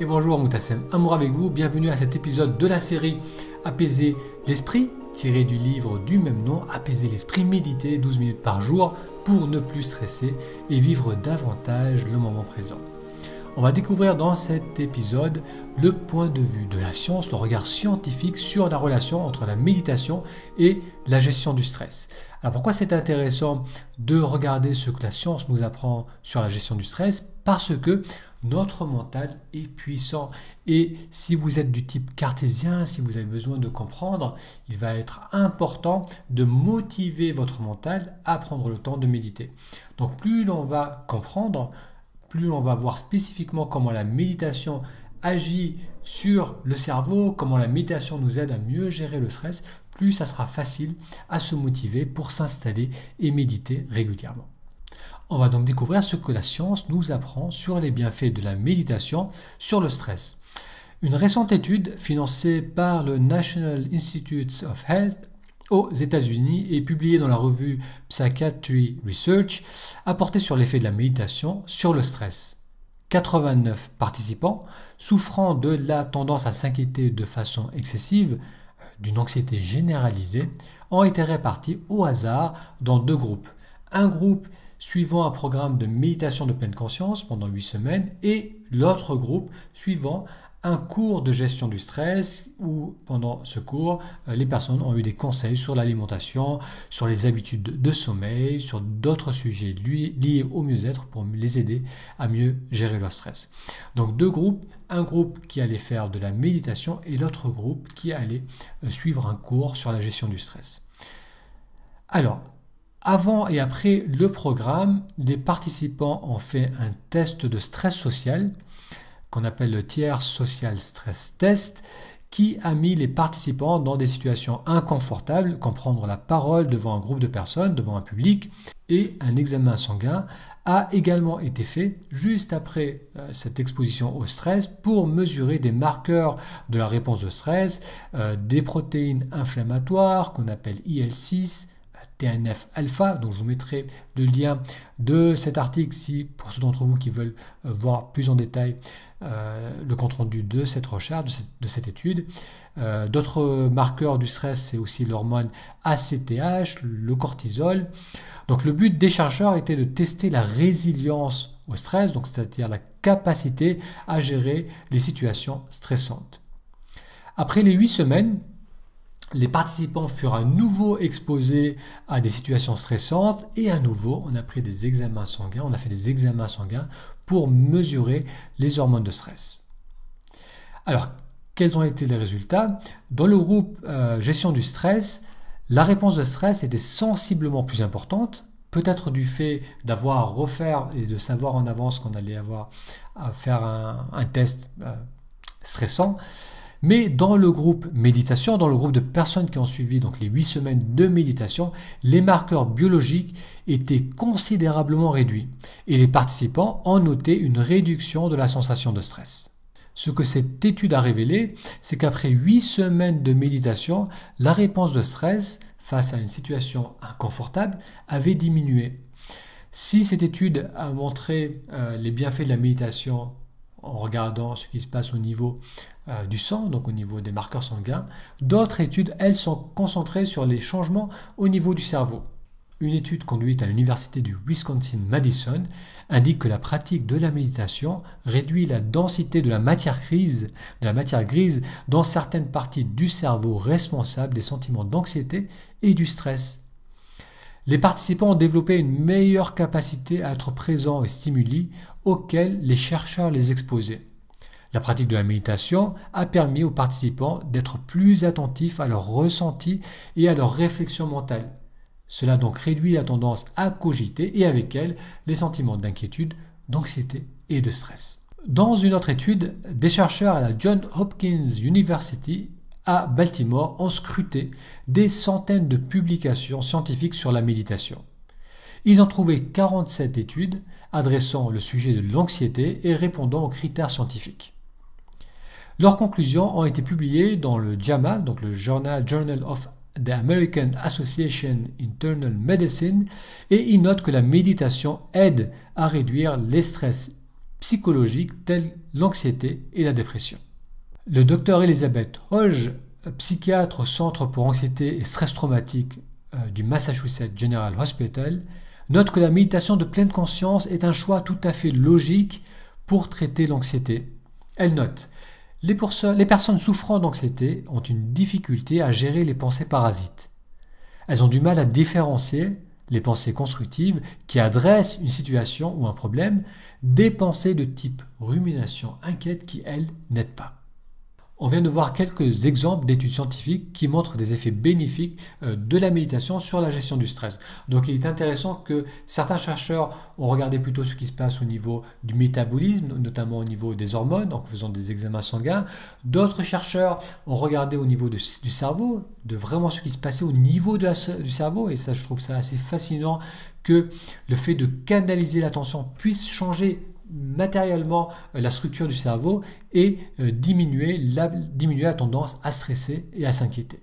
Et bonjour, Moutassem Amour avec vous, bienvenue à cet épisode de la série Apaiser l'esprit, tiré du livre du même nom, Apaiser l'esprit, méditer 12 minutes par jour pour ne plus stresser et vivre davantage le moment présent. On va découvrir dans cet épisode le point de vue de la science, le regard scientifique sur la relation entre la méditation et la gestion du stress. Alors pourquoi c'est intéressant de regarder ce que la science nous apprend sur la gestion du stress? Parce que notre mental est puissant et si vous êtes du type cartésien, si vous avez besoin de comprendre, il va être important de motiver votre mental à prendre le temps de méditer. Donc plus l'on va comprendre, plus on va voir spécifiquement comment la méditation agit sur le cerveau, comment la méditation nous aide à mieux gérer le stress, plus ça sera facile à se motiver pour s'installer et méditer régulièrement. On va donc découvrir ce que la science nous apprend sur les bienfaits de la méditation sur le stress. Une récente étude financée par le National Institutes of Health aux États-Unis et publiée dans la revue Psychiatry Research a porté sur l'effet de la méditation sur le stress. 89 participants souffrant de la tendance à s'inquiéter de façon excessive, d'une anxiété généralisée, ont été répartis au hasard dans deux groupes. Un groupe suivant un programme de méditation de pleine conscience pendant 8 semaines et l'autre groupe suivant un cours de gestion du stress où pendant ce cours, les personnes ont eu des conseils sur l'alimentation, sur les habitudes de sommeil, sur d'autres sujets liés au mieux-être pour les aider à mieux gérer leur stress. Donc deux groupes, un groupe qui allait faire de la méditation et l'autre groupe qui allait suivre un cours sur la gestion du stress. Alors, avant et après le programme, les participants ont fait un test de stress social qu'on appelle le Tiers Social Stress Test, qui a mis les participants dans des situations inconfortables, comme prendre la parole devant un groupe de personnes, devant un public, et un examen sanguin a également été fait juste après cette exposition au stress pour mesurer des marqueurs de la réponse de stress, des protéines inflammatoires qu'on appelle IL-6, TNF-alpha, donc je vous mettrai le lien de cet article si pour ceux d'entre vous qui veulent voir plus en détail le compte-rendu de cette recherche, de cette étude. D'autres marqueurs du stress, c'est aussi l'hormone ACTH, le cortisol. Donc le but des chercheurs était de tester la résilience au stress, donc c'est-à-dire la capacité à gérer les situations stressantes. Après les 8 semaines, les participants furent à nouveau exposés à des situations stressantes et à nouveau on a fait des examens sanguins pour mesurer les hormones de stress. Alors, quels ont été les résultats? Dans le groupe gestion du stress, la réponse de stress était sensiblement plus importante, peut-être du fait d'avoir refaire et de savoir en avance qu'on allait avoir à faire un test stressant. Mais dans le groupe méditation, dans le groupe de personnes qui ont suivi donc les 8 semaines de méditation, les marqueurs biologiques étaient considérablement réduits et les participants ont noté une réduction de la sensation de stress. Ce que cette étude a révélé, c'est qu'après 8 semaines de méditation, la réponse de stress face à une situation inconfortable avait diminué. Si cette étude a montré les bienfaits de la méditation en regardant ce qui se passe au niveau du sang, donc au niveau des marqueurs sanguins, d'autres études, elles, sont concentrées sur les changements au niveau du cerveau. Une étude conduite à l'université du Wisconsin-Madison indique que la pratique de la méditation réduit la densité de la matière grise dans certaines parties du cerveau responsables des sentiments d'anxiété et du stress. Les participants ont développé une meilleure capacité à être présents aux stimuli auxquels les chercheurs les exposaient. La pratique de la méditation a permis aux participants d'être plus attentifs à leurs ressentis et à leurs réflexions mentales. Cela a donc réduit la tendance à cogiter et avec elle les sentiments d'inquiétude, d'anxiété et de stress. Dans une autre étude, des chercheurs à la Johns Hopkins University à Baltimore ont scruté des centaines de publications scientifiques sur la méditation. Ils ont trouvé 47 études adressant le sujet de l'anxiété et répondant aux critères scientifiques. Leurs conclusions ont été publiées dans le JAMA, donc le Journal of the American Association Internal Medicine, et ils notent que la méditation aide à réduire les stress psychologiques telles l'anxiété et la dépression. Le docteur Elizabeth Hodge, psychiatre au Centre pour anxiété et stress traumatique du Massachusetts General Hospital, note que la méditation de pleine conscience est un choix tout à fait logique pour traiter l'anxiété. Elle note: les personnes souffrant d'anxiété ont une difficulté à gérer les pensées parasites. Elles ont du mal à différencier les pensées constructives qui adressent une situation ou un problème des pensées de type rumination inquiète qui, elles, n'aident pas. On vient de voir quelques exemples d'études scientifiques qui montrent des effets bénéfiques de la méditation sur la gestion du stress. Donc il est intéressant que certains chercheurs ont regardé plutôt ce qui se passe au niveau du métabolisme, notamment au niveau des hormones, en faisant des examens sanguins. D'autres chercheurs ont regardé au niveau du cerveau, de vraiment ce qui se passait au niveau du cerveau. Et ça, je trouve ça assez fascinant que le fait de canaliser l'attention puisse changer matériellement la structure du cerveau et diminuer la tendance à stresser et à s'inquiéter.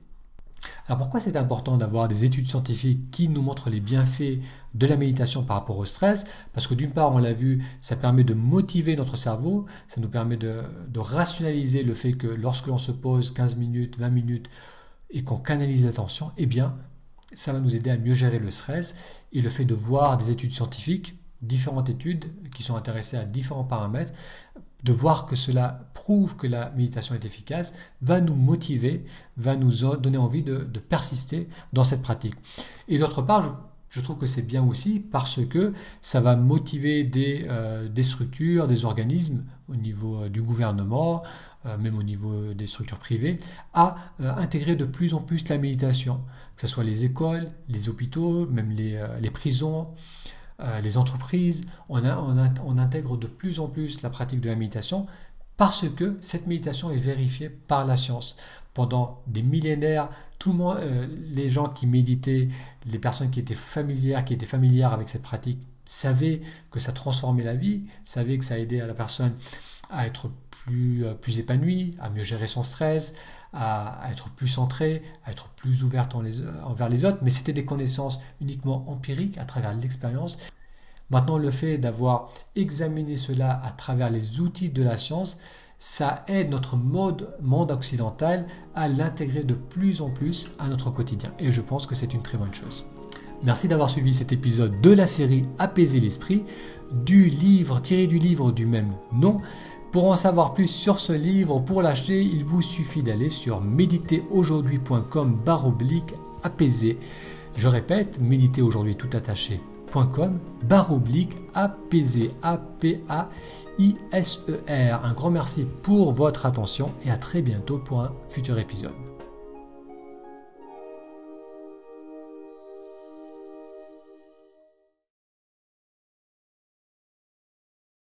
Alors pourquoi c'est important d'avoir des études scientifiques qui nous montrent les bienfaits de la méditation par rapport au stress? Parce que d'une part, on l'a vu, ça permet de motiver notre cerveau, ça nous permet de rationaliser le fait que lorsque l'on se pose 15 minutes, 20 minutes et qu'on canalise l'attention, eh bien, ça va nous aider à mieux gérer le stress. Et le fait de voir des études scientifiques, différentes études qui sont intéressées à différents paramètres, de voir que cela prouve que la méditation est efficace, va nous motiver, va nous donner envie de persister dans cette pratique. Et d'autre part, je trouve que c'est bien aussi parce que ça va motiver des structures, des organismes au niveau du gouvernement, même au niveau des structures privées, à intégrer de plus en plus la méditation, que ce soit les écoles, les hôpitaux, même les prisons, les entreprises. On intègre de plus en plus la pratique de la méditation parce que cette méditation est vérifiée par la science. Pendant des millénaires, tout le monde, les gens qui méditaient, les personnes qui étaient familières avec cette pratique, savaient que ça transformait la vie, savaient que ça aidait à la personne à être plus épanouie, à mieux gérer son stress, à être plus centrée, à être plus ouverte envers les autres, mais c'était des connaissances uniquement empiriques à travers l'expérience. Maintenant, le fait d'avoir examiné cela à travers les outils de la science, ça aide notre monde occidental à l'intégrer de plus en plus à notre quotidien. Et je pense que c'est une très bonne chose. Merci d'avoir suivi cet épisode de la série Apaiser l'esprit, tiré du livre du même nom. Pour en savoir plus sur ce livre, pour l'acheter, il vous suffit d'aller sur méditeraujourd'hui.com/apaiser. Je répète, méditeraujourd'hui.com/apaiser. APAISER. Un grand merci pour votre attention et à très bientôt pour un futur épisode.